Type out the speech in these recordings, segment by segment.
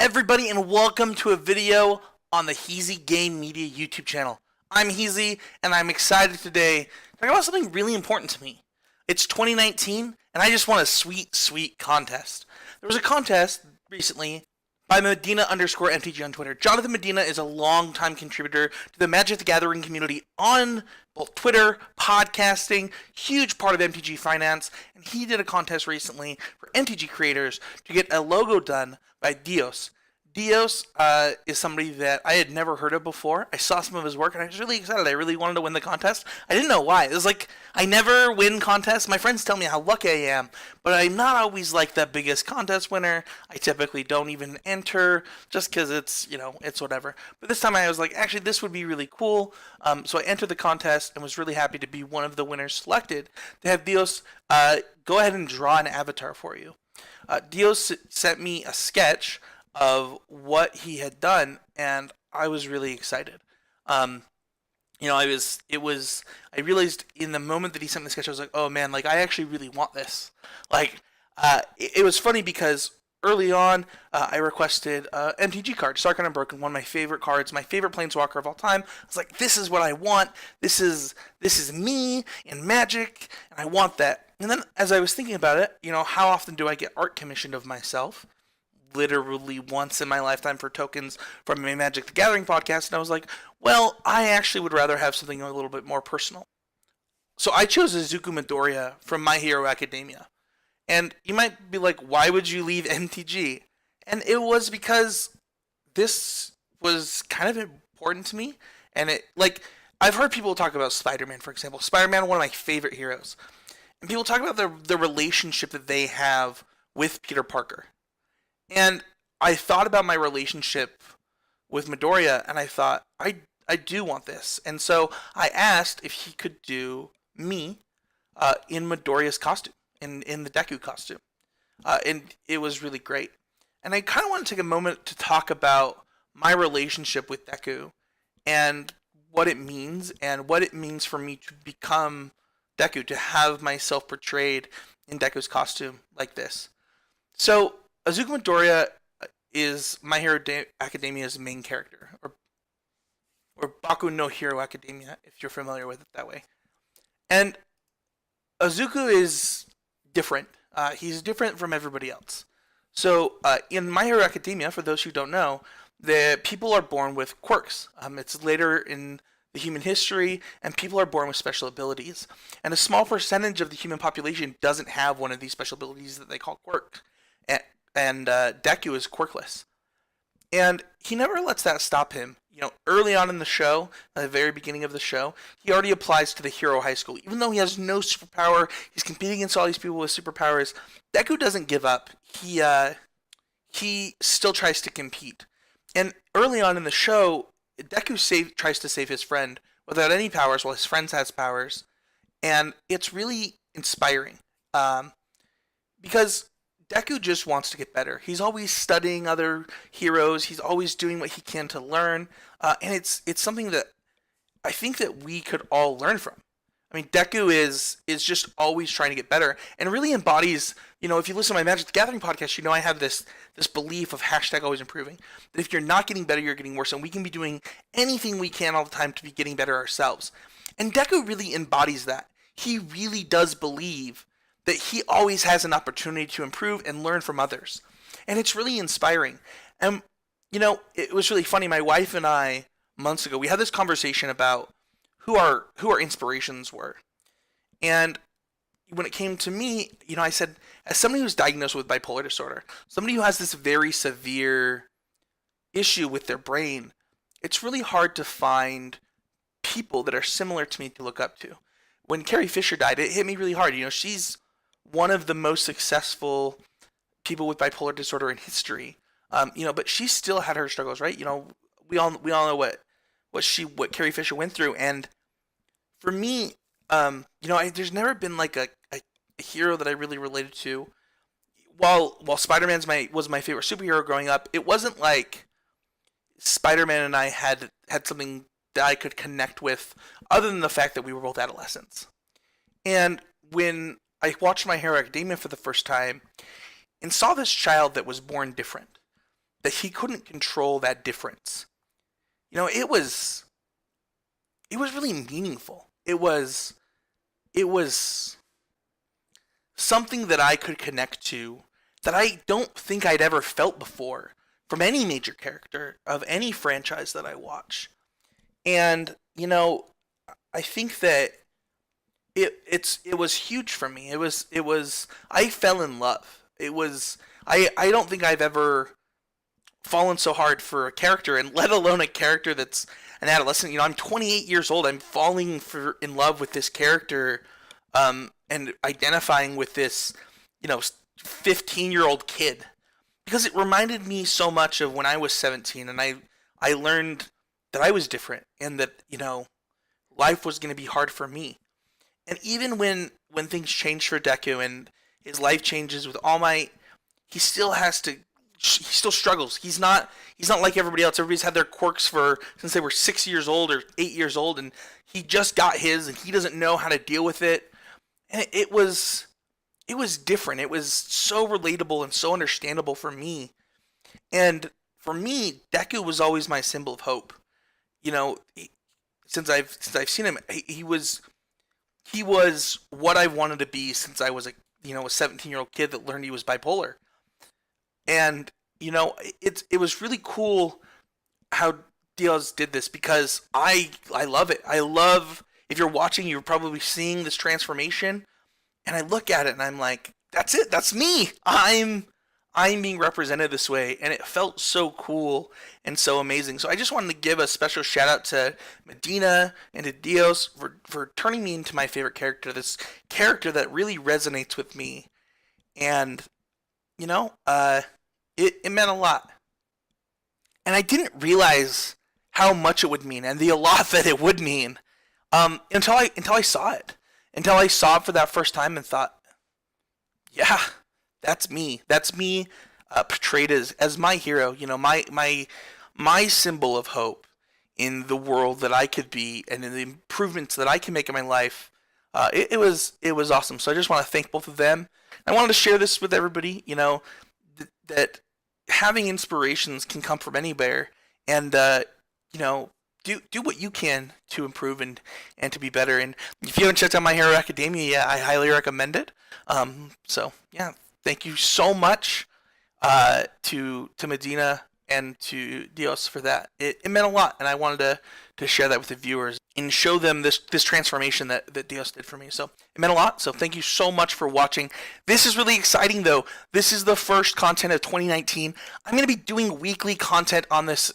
everybody, and welcome to a video on the Heezy Game Media YouTube channel. I'm Heezy, and I'm excited today to talk about something really important to me. It's 2019, and I just won a sweet contest. There was a contest recently by Medina_MTG on Twitter. Jonathan Medina is a longtime contributor to the Magic the Gathering community on both Twitter, podcasting, huge part of MTG Finance, and he did a contest recently for MTG creators to get a logo done by Dios. Dios is somebody that I had never heard of before. I saw some of his work and I was really excited. I really wanted to win the contest. I didn't know why. It was like, I never win contests. My friends tell me how lucky I am, but I'm not always like the biggest contest winner. I typically don't even enter just because it's, it's whatever. But this time I was like, actually, this would be really cool. So I entered the contest and was really happy to be one of the winners selected to have Dios go ahead and draw an avatar for you. Dios sent me a sketch of what he had done, and I was really excited. I realized in the moment that he sent me the sketch, I was like, oh man, like I actually really want this. It was funny because early on, I requested MTG card, Sarkhan Unbroken, one of my favorite cards, my favorite Planeswalker of all time. I was like, this is what I want. This is me in Magic, and I want that. And then as I was thinking about it, how often do I get art commissioned of myself? Literally once in my lifetime for tokens from a Magic the Gathering podcast, and I was like, well, I actually would rather have something a little bit more personal. So I chose Izuku Midoriya from My Hero Academia. And you might be like, why would you leave MTG? And it was because this was kind of important to me. And I've heard people talk about Spider-Man, for example. Spider-Man, one of my favorite heroes. And people talk about the relationship that they have with Peter Parker. And I thought about my relationship with Midoriya, and I thought, I do want this. And so I asked if he could do me in Midoriya's costume, in the Deku costume. And it was really great. And I kind of want to take a moment to talk about my relationship with Deku and what it means for me to become Deku, to have myself portrayed in Deku's costume like this. So Izuku Midoriya is My Hero Academia's main character, or Baku no Hero Academia, if you're familiar with it that way. And Izuku is different. He's different from everybody else. So in My Hero Academia, for those who don't know, the people are born with quirks. It's later in the human history, and people are born with special abilities. And a small percentage of the human population doesn't have one of these special abilities that they call quirks. And Deku is quirkless. And he never lets that stop him. Early on in the show, at the very beginning of the show, he already applies to the Hero High School. Even though he has no superpower, he's competing against all these people with superpowers, Deku doesn't give up. He still tries to compete. And early on in the show, Deku tries to save his friend without any powers, while his friend has powers. And it's really inspiring. Because Deku just wants to get better. He's always studying other heroes. He's always doing what he can to learn. And it's something that I think that we could all learn from. I mean, Deku is just always trying to get better and really embodies, if you listen to my Magic the Gathering podcast, I have this belief of #always improving. That if you're not getting better, you're getting worse. And we can be doing anything we can all the time to be getting better ourselves. And Deku really embodies that. He really does believe that he always has an opportunity to improve and learn from others. And it's really inspiring. And, it was really funny. My wife and I, months ago, we had this conversation about who our inspirations were. And when it came to me, I said, as somebody who's diagnosed with bipolar disorder, somebody who has this very severe issue with their brain, it's really hard to find people that are similar to me to look up to. When Carrie Fisher died, it hit me really hard. She's one of the most successful people with bipolar disorder in history, but she still had her struggles, right? We all know what Carrie Fisher went through, and for me, there's never been like a hero that I really related to. While Spider-Man was my favorite superhero growing up, it wasn't like Spider-Man and I had something that I could connect with, other than the fact that we were both adolescents. And when I watched My Hero Academia for the first time and saw this child that was born different. that he couldn't control that difference. It was really meaningful. It was something that I could connect to that I don't think I'd ever felt before from any major character of any franchise that I watch. And I think that it was huge for me. It was I fell in love. I don't think I've ever fallen so hard for a character, and let alone a character that's an adolescent. I'm 28 years old. I'm falling in love with this character, and identifying with this, 15-year-old kid, because it reminded me so much of when I was 17, and I learned that I was different, and that life was going to be hard for me. And even when things change for Deku and his life changes with All Might, he still has to. He still struggles. He's not like everybody else. Everybody's had their quirks since they were 6 years old or 8 years old, and he just got his, and he doesn't know how to deal with it. And it was different. It was so relatable and so understandable for me. And for me, Deku was always my symbol of hope. Since I've seen him, he was what I wanted to be since I was a 17-year-old kid that learned he was bipolar. And it was really cool how Diaz did this, because I love it. I love, if you're watching, you're probably seeing this transformation, and I look at it and I'm like, that's it. That's me. I'm being represented this way, and it felt so cool and so amazing. So I just wanted to give a special shout out to Medina and to Dios for turning me into my favorite character. This character that really resonates with me, and it meant a lot. And I didn't realize how much it would mean, and the a lot that it would mean, until I saw it. Until I saw it for that first time and thought, yeah, that's me. That's me, portrayed as my hero. My symbol of hope in the world that I could be, and in the improvements that I can make in my life. It was awesome. So I just want to thank both of them. I wanted to share this with everybody. That having inspirations can come from anywhere, and do what you can to improve and to be better. And if you haven't checked out My Hero Academia yet, I highly recommend it. So yeah, thank you so much to Medina and to Dios for that. It meant a lot, and I wanted to share that with the viewers and show them this transformation that Dios did for me. So it meant a lot. So thank you so much for watching. This is really exciting, though. This is the first content of 2019. I'm going to be doing weekly content on this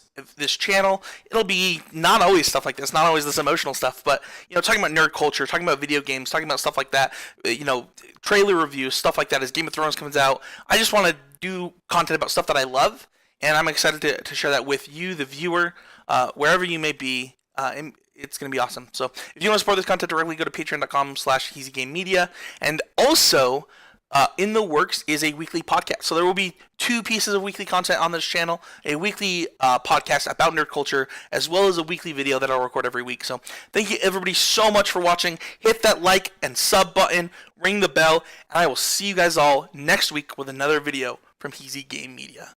channel. It'll be not always stuff like this, not always this emotional stuff, but talking about nerd culture, talking about video games, talking about stuff like that. Trailer reviews, stuff like that as Game of Thrones comes out. I just want to do content about stuff that I love, and I'm excited to share that with you, the viewer, wherever you may be. It's going to be awesome. So if you want to support this content directly, go to patreon.com/EasyGameMedia. And also, in the works is a weekly podcast. So there will be 2 pieces of weekly content on this channel, a weekly podcast about nerd culture, as well as a weekly video that I'll record every week. So thank you everybody so much for watching. Hit that like and sub button, ring the bell, and I will see you guys all next week with another video from Easy Game Media.